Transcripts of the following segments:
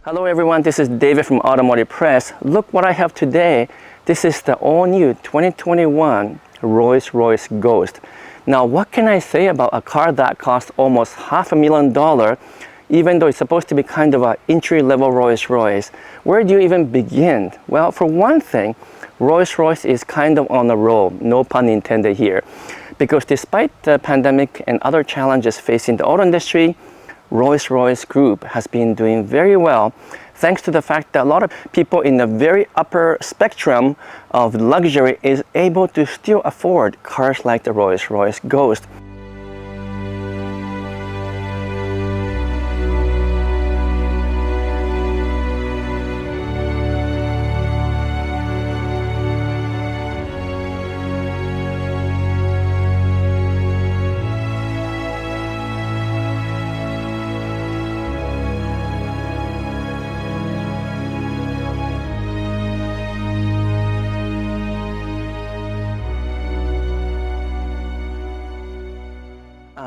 Hello everyone, this is David from Automotive Press. Look what I have today. This is the all-new 2021 Rolls-Royce Ghost. Now what can I say about a car that costs almost $500,000, even though it's supposed to be kind of an entry-level Rolls-Royce? Where do you even begin? Well, for one thing, Rolls-Royce is kind of on a roll, no pun intended here. Because despite the pandemic and other challenges facing the auto industry, Rolls-Royce Group has been doing very well thanks to the fact that a lot of people in the very upper spectrum of luxury is able to still afford cars like the Rolls-Royce Ghost.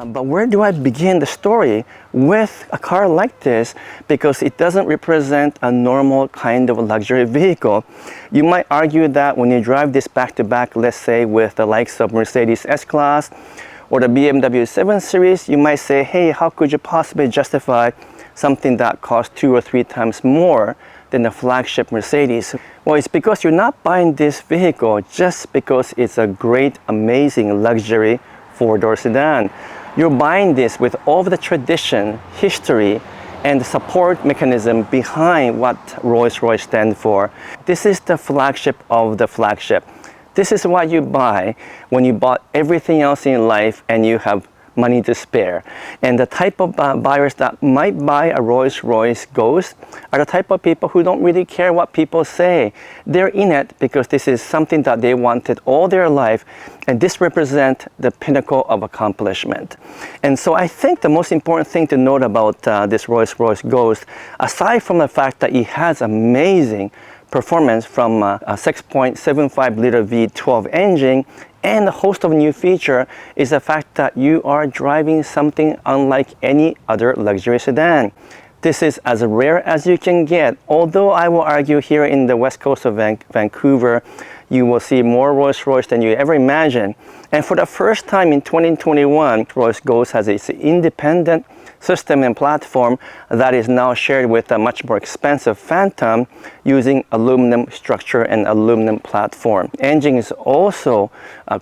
But where do I begin the story with a car like this? Because it doesn't represent a normal kind of luxury vehicle. You might argue that when you drive this back to back, let's say with the likes of Mercedes S-Class or the BMW 7 Series, you might say, hey, how could you possibly justify something that costs 2 or 3 times more than the flagship Mercedes? Well, it's because you're not buying this vehicle just because it's a great, amazing luxury four-door sedan. You're buying this with all of the tradition, history, and the support mechanism behind what Rolls-Royce stands for. This is the flagship of the flagship. This is what you buy when you bought everything else in life and you have money to spare. And the type of buyers that might buy a Rolls-Royce Ghost are the type of people who don't really care what people say. They're in it because this is something that they wanted all their life, and this represents the pinnacle of accomplishment. And so I think the most important thing to note about this Rolls-Royce Ghost, aside from the fact that it has amazing performance from a 6.75 liter V12 engine and a host of new features, is the fact that you are driving something unlike any other luxury sedan. This is as rare as you can get, although I will argue here in the west coast of Vancouver, you will see more Rolls-Royce than you ever imagined. And for the first time in 2021, Rolls Ghost has its independent system and platform that is now shared with a much more expensive Phantom using aluminum structure and aluminum platform. Engine is also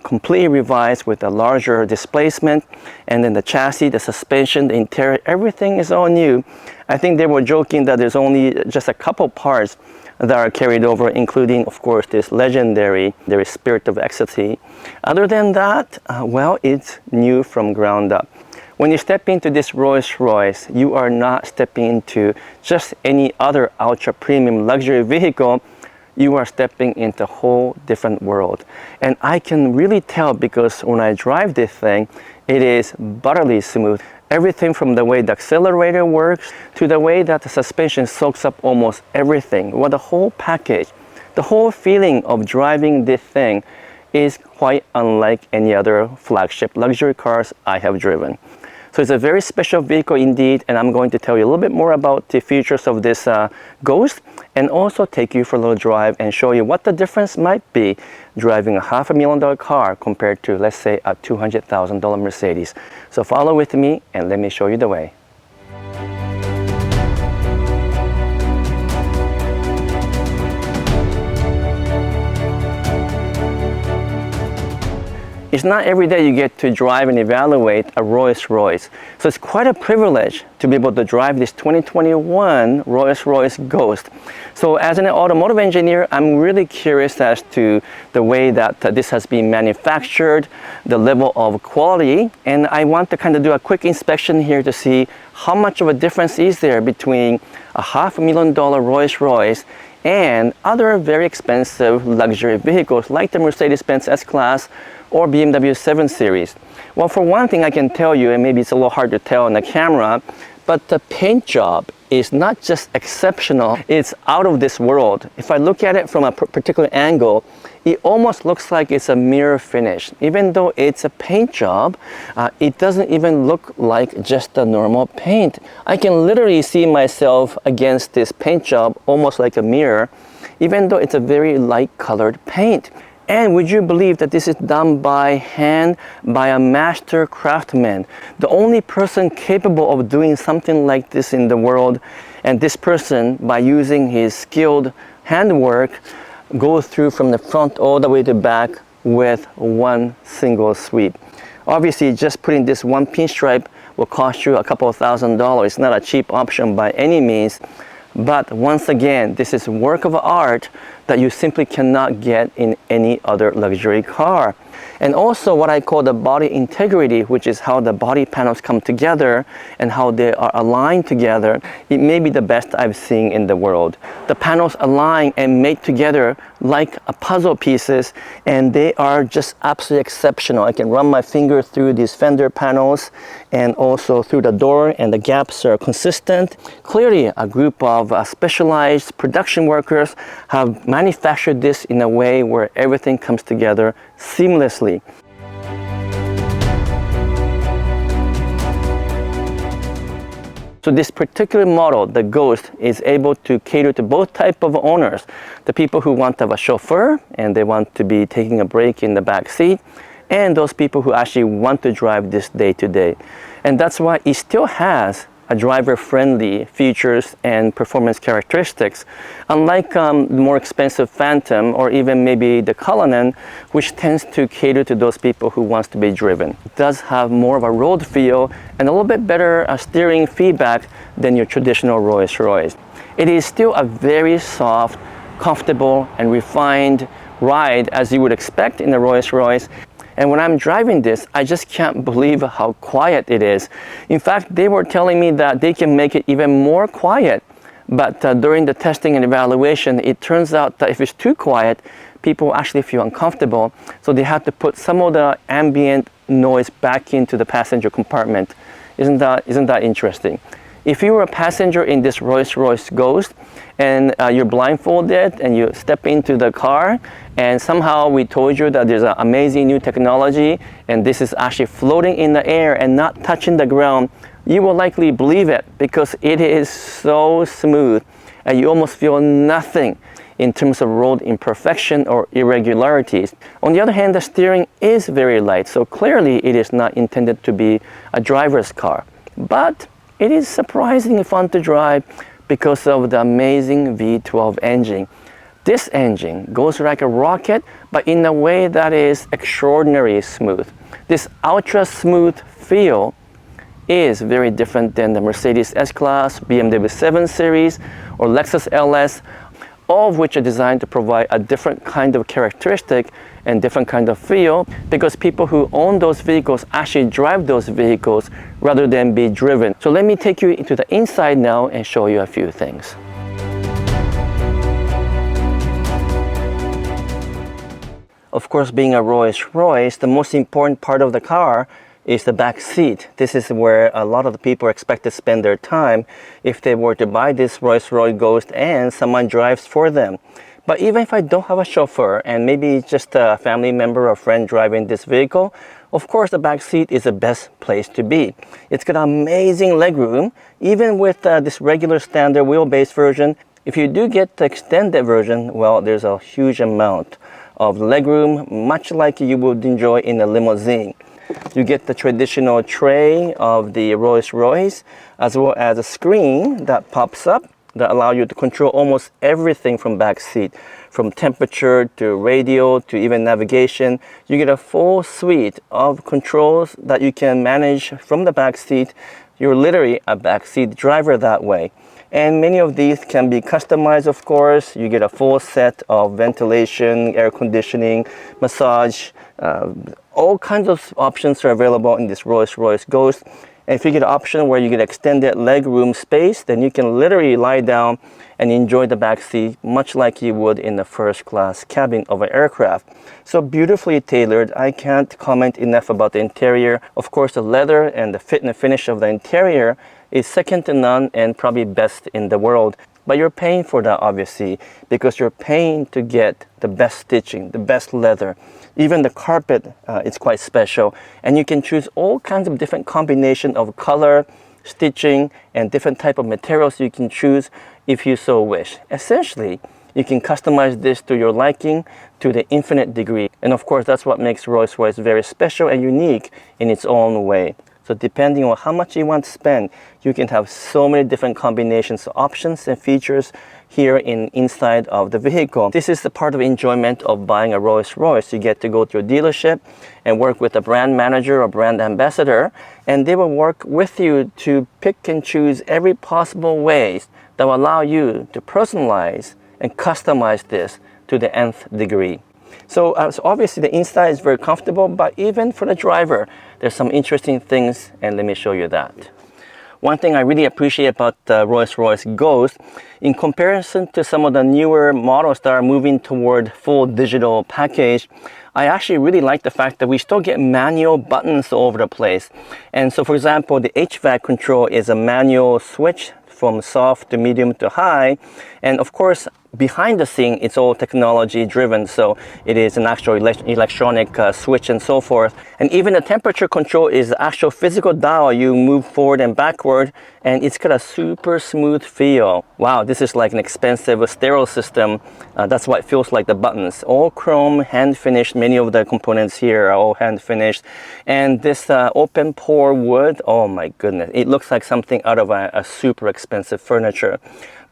completely revised with a larger displacement, and then the chassis, the suspension, the interior, everything is all new. I think they were joking that there's only just a couple parts that are carried over, including, of course, this legendary spirit of ecstasy. Other than that, well, it's new from ground up. When you step into this Rolls-Royce, you are not stepping into just any other ultra-premium luxury vehicle. You are stepping into a whole different world. And I can really tell because when I drive this thing, it is butterly smooth. Everything from the way the accelerator works to the way that the suspension soaks up almost everything. Well, the whole package, the whole feeling of driving this thing is quite unlike any other flagship luxury cars I have driven. So it's a very special vehicle indeed, and I'm going to tell you a little bit more about the features of this Ghost, and also take you for a little drive and show you what the difference might be driving a $500,000 car compared to, let's say, a $200,000 Mercedes. So follow with me and let me show you the way. It's not every day you get to drive and evaluate a Rolls-Royce. So it's quite a privilege to be able to drive this 2021 Rolls-Royce Ghost. So as an automotive engineer, I'm really curious as to the way that this has been manufactured, the level of quality, and I want to kind of do a quick inspection here to see how much of a difference is there between a $500,000 Rolls-Royce and other very expensive luxury vehicles like the Mercedes-Benz S-Class or BMW 7 Series. Well, for one thing I can tell you, and maybe it's a little hard to tell on the camera, but the paint job is not just exceptional, it's out of this world. If I look at it from a particular angle, it almost looks like it's a mirror finish. Even though it's a paint job, it doesn't even look like just a normal paint. I can literally see myself against this paint job almost like a mirror, even though it's a very light colored paint. And would you believe that this is done by hand by a master craftsman? The only person capable of doing something like this in the world. And this person, by using his skilled handwork, goes through from the front all the way to back with one single sweep. Obviously, just putting this one pinstripe will cost you a couple of $1,000s. It's not a cheap option by any means. But once again, this is work of art that you simply cannot get in any other luxury car. And also what I call the body integrity, which is how the body panels come together and how they are aligned together. It may be the best I've seen in the world. The panels align and mate together like a puzzle pieces, and they are just absolutely exceptional. I can run my finger through these fender panels and also through the door, and the gaps are consistent. Clearly, a group of specialized production workers have manufactured this in a way where everything comes together seamlessly. So this particular model, the Ghost, is able to cater to both types of owners. The people who want to have a chauffeur and they want to be taking a break in the back seat, and those people who actually want to drive this day to day. And that's why it still has a driver-friendly features and performance characteristics, unlike the more expensive Phantom or even maybe the Cullinan, which tends to cater to those people who wants to be driven. It does have more of a road feel and a little bit better steering feedback than your traditional Rolls-Royce. It is still a very soft, comfortable, and refined ride as you would expect in the Rolls-Royce. And when I'm driving this, I just can't believe how quiet it is. In fact, they were telling me that they can make it even more quiet. But during the testing and evaluation, it turns out that if it's too quiet, people actually feel uncomfortable. So they have to put some of the ambient noise back into the passenger compartment. Isn't that interesting? If you were a passenger in this Rolls-Royce Ghost and you're blindfolded and you step into the car and somehow we told you that there's an amazing new technology and this is actually floating in the air and not touching the ground, you will likely believe it because it is so smooth and you almost feel nothing in terms of road imperfection or irregularities. On the other hand, the steering is very light, so clearly it is not intended to be a driver's car. But it is surprisingly fun to drive because of the amazing V12 engine. This engine goes like a rocket, but in a way that is extraordinarily smooth. This ultra smooth feel is very different than the Mercedes S-Class, BMW 7 Series, or Lexus LS, all of which are designed to provide a different kind of characteristic and different kind of feel because people who own those vehicles actually drive those vehicles rather than be driven. So let me take you into the inside now and show you a few things. Of course, being a Rolls-Royce, the most important part of the car is the back seat. This is where a lot of the people expect to spend their time if they were to buy this Rolls-Royce Ghost and someone drives for them. But even if I don't have a chauffeur and maybe just a family member or friend driving this vehicle, of course the back seat is the best place to be. It's got amazing legroom, even with this regular standard wheelbase version. If you do get the extended version, well, there's a huge amount of legroom, much like you would enjoy in a limousine. You get the traditional tray of the Rolls-Royce, as well as a screen that pops up that allow you to control almost everything from back seat, from temperature to radio to even navigation. You get a full suite of controls that you can manage from the back seat. You're literally a backseat driver that way. And many of these can be customized, of course. You get a full set of ventilation, air conditioning, massage. All kinds of options are available in this Rolls-Royce Ghost. And if you get an option where you get extended leg room space, then you can literally lie down and enjoy the back seat much like you would in the first class cabin of an aircraft. So beautifully tailored. I can't comment enough about the interior. Of course, the leather and the fit and finish of the interior is second to none and probably best in the world. But you're paying for that, obviously, because you're paying to get the best stitching, the best leather. Even the carpet is quite special. And you can choose all kinds of different combination of color, stitching, and different type of materials you can choose if you so wish. Essentially, you can customize this to your liking to the infinite degree. And of course, that's what makes Rolls-Royce very special and unique in its own way. So depending on how much you want to spend, you can have so many different combinations of options and features here inside of the vehicle. This is the part of enjoyment of buying a Rolls-Royce. You get to go to your dealership and work with a brand manager or brand ambassador, and they will work with you to pick and choose every possible ways that will allow you to personalize and customize this to the nth degree. So obviously the inside is very comfortable, but even for the driver, there's some interesting things, and let me show you that. One thing I really appreciate about the Rolls-Royce Ghost, in comparison to some of the newer models that are moving toward full digital package, I actually really like the fact that we still get manual buttons all over the place. And so for example, the HVAC control is a manual switch from soft to medium to high. And of course, behind the scene, it's all technology driven. So it is an actual electronic switch and so forth. And even the temperature control is the actual physical dial. You move forward and backward, and it's got a super smooth feel. Wow, this is like an expensive stereo system. That's why it feels like the buttons. All chrome, hand finished. Many of the components here are all hand finished. And this open pore wood, oh my goodness, it looks like something out of a super expensive furniture.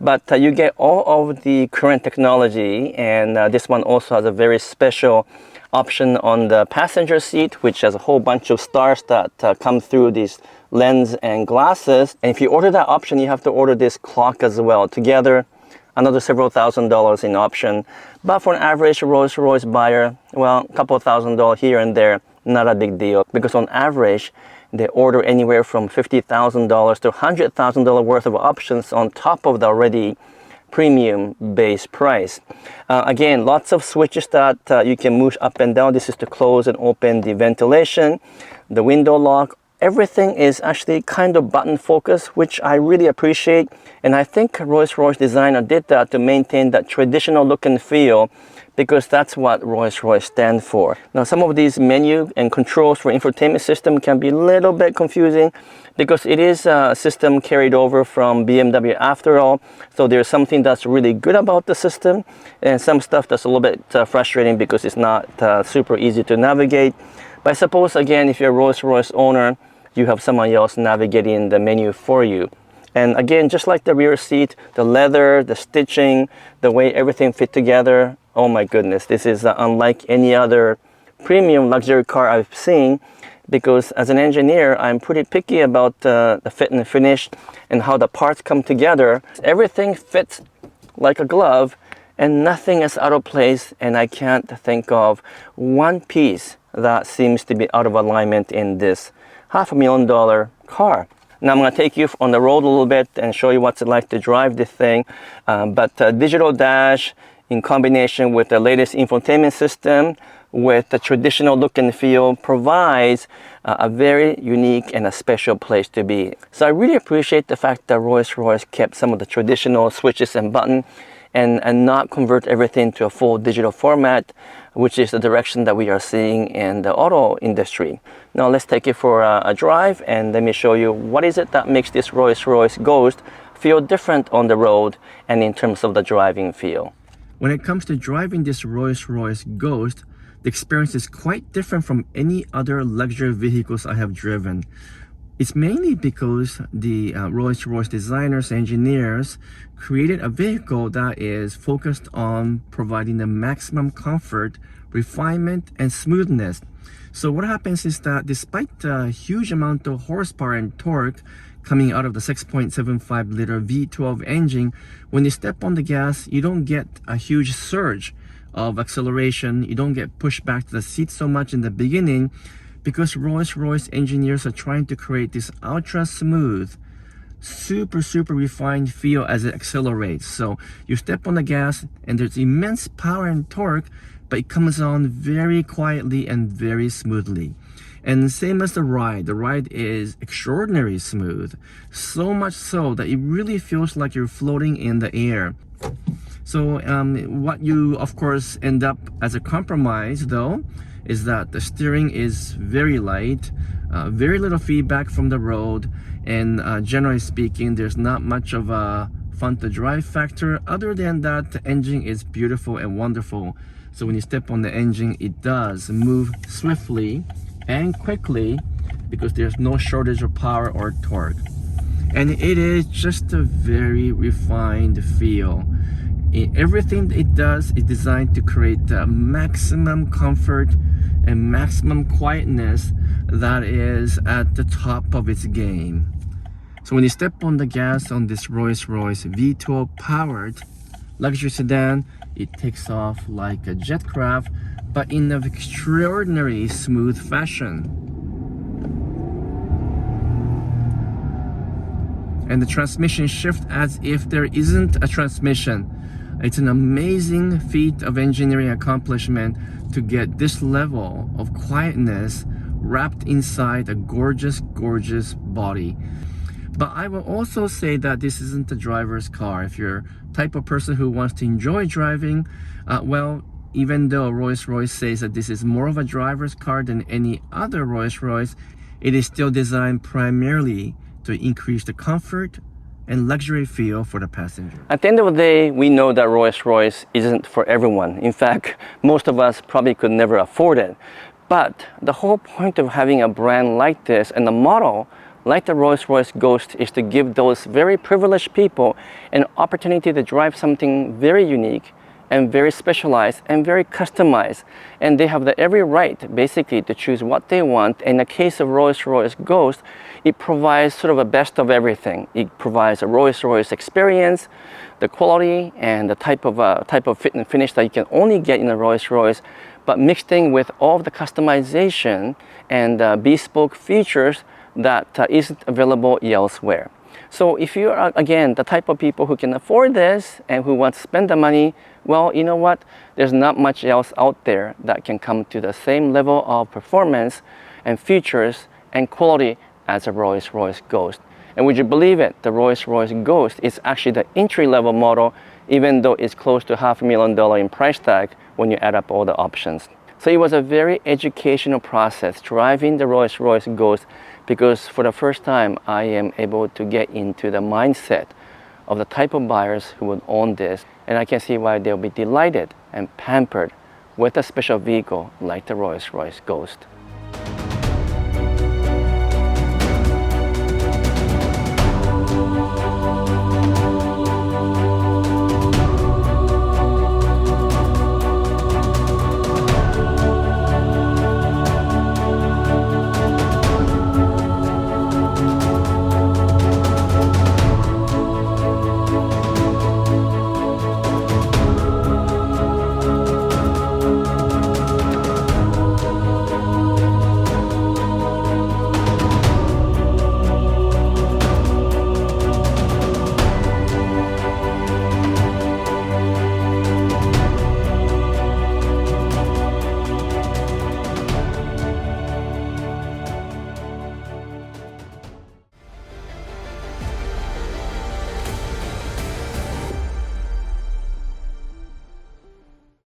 But you get all of the current technology, and this one also has a very special option on the passenger seat, which has a whole bunch of stars that come through these lens and glasses. And if you order that option, you have to order this clock as well. Together, another several $1,000s in option. But for an average Rolls-Royce buyer, well, a couple $1,000s here and there, not a big deal, because on average, they order anywhere from $50,000 to $100,000 worth of options on top of the already premium base price. Again, lots of switches that you can move up and down. This is to close and open the ventilation, the window lock. Everything is actually kind of button focused, which I really appreciate. And I think Rolls-Royce designer did that to maintain that traditional look and feel, because that's what Rolls-Royce stands for. Now, some of these menu and controls for infotainment system can be a little bit confusing because it is a system carried over from BMW after all. So there's something that's really good about the system and some stuff that's a little bit frustrating because it's not super easy to navigate. But I suppose, again, if you're a Rolls-Royce owner, you have someone else navigating the menu for you. And again, just like the rear seat, the leather, the stitching, the way everything fit together, oh my goodness, this is unlike any other premium luxury car I've seen, because as an engineer, I'm pretty picky about the fit and finish and how the parts come together. Everything fits like a glove and nothing is out of place, and I can't think of one piece that seems to be out of alignment in this $500,000 car. Now I'm going to take you on the road a little bit and show you what's it like to drive this thing. But digital dash in combination with the latest infotainment system with the traditional look and feel provides a very unique and a special place to be. So I really appreciate the fact that Rolls-Royce kept some of the traditional switches and buttons and not convert everything to a full digital format, which is the direction that we are seeing in the auto industry. Now let's take it for a drive, and let me show you what is it that makes this Rolls-Royce Ghost feel different on the road and in terms of the driving feel. When it comes to driving this Rolls-Royce Ghost, the experience is quite different from any other luxury vehicles I have driven. It's mainly because the Rolls-Royce designers, engineers created a vehicle that is focused on providing the maximum comfort, refinement, and smoothness. So what happens is that despite the huge amount of horsepower and torque coming out of the 6.75 liter V12 engine, when you step on the gas, you don't get a huge surge of acceleration. You don't get pushed back to the seat so much in the beginning, because Rolls-Royce engineers are trying to create this ultra smooth, super refined feel as it accelerates. So you step on the gas and there's immense power and torque, but it comes on very quietly and very smoothly. And same as the ride is extraordinarily smooth. So much so that it really feels like you're floating in the air. So what you of course end up as a compromise though is that the steering is very light, very little feedback from the road, and generally speaking there's not much of a fun to drive factor. Other than that, the engine is beautiful and wonderful. So when you step on the engine, it does move swiftly and quickly because there's no shortage of power or torque. And it is just a very refined feel. Everything it does is designed to create maximum comfort and maximum quietness that is at the top of its game. So when you step on the gas on this Rolls-Royce V12 powered luxury sedan, it takes off like a jet craft, but in an extraordinary smooth fashion. And the transmission shifts as if there isn't a transmission. It's an amazing feat of engineering accomplishment to get this level of quietness wrapped inside a gorgeous, gorgeous body. But I will also say that this isn't a driver's car. If you're the type of person who wants to enjoy driving, well, even though Rolls-Royce says that this is more of a driver's car than any other Rolls-Royce, it is still designed primarily to increase the comfort and luxury feel for the passenger. At the end of the day, we know that Rolls-Royce isn't for everyone. In fact, most of us probably could never afford it. But the whole point of having a brand like this and a model like the Rolls-Royce Ghost is to give those very privileged people an opportunity to drive something very unique and very specialized and very customized. And they have the every right basically to choose what they want. In the case of Rolls-Royce Ghost, it provides sort of a best of everything. It provides a Rolls-Royce experience, the quality and the type of fit and finish that you can only get in a Rolls-Royce, but mixed in with all of the customization and bespoke features that isn't available elsewhere. So if you are, again, the type of people who can afford this and who want to spend the money, well, you know what? There's not much else out there that can come to the same level of performance and features and quality as a Rolls-Royce Ghost. And would you believe it? The Rolls-Royce Ghost is actually the entry-level model, even though it's close to $500,000 in price tag when you add up all the options. So it was a very educational process driving the Rolls-Royce Ghost, because for the first time I am able to get into the mindset of the type of buyers who would own this, and I can see why they'll be delighted and pampered with a special vehicle like the Rolls-Royce Ghost.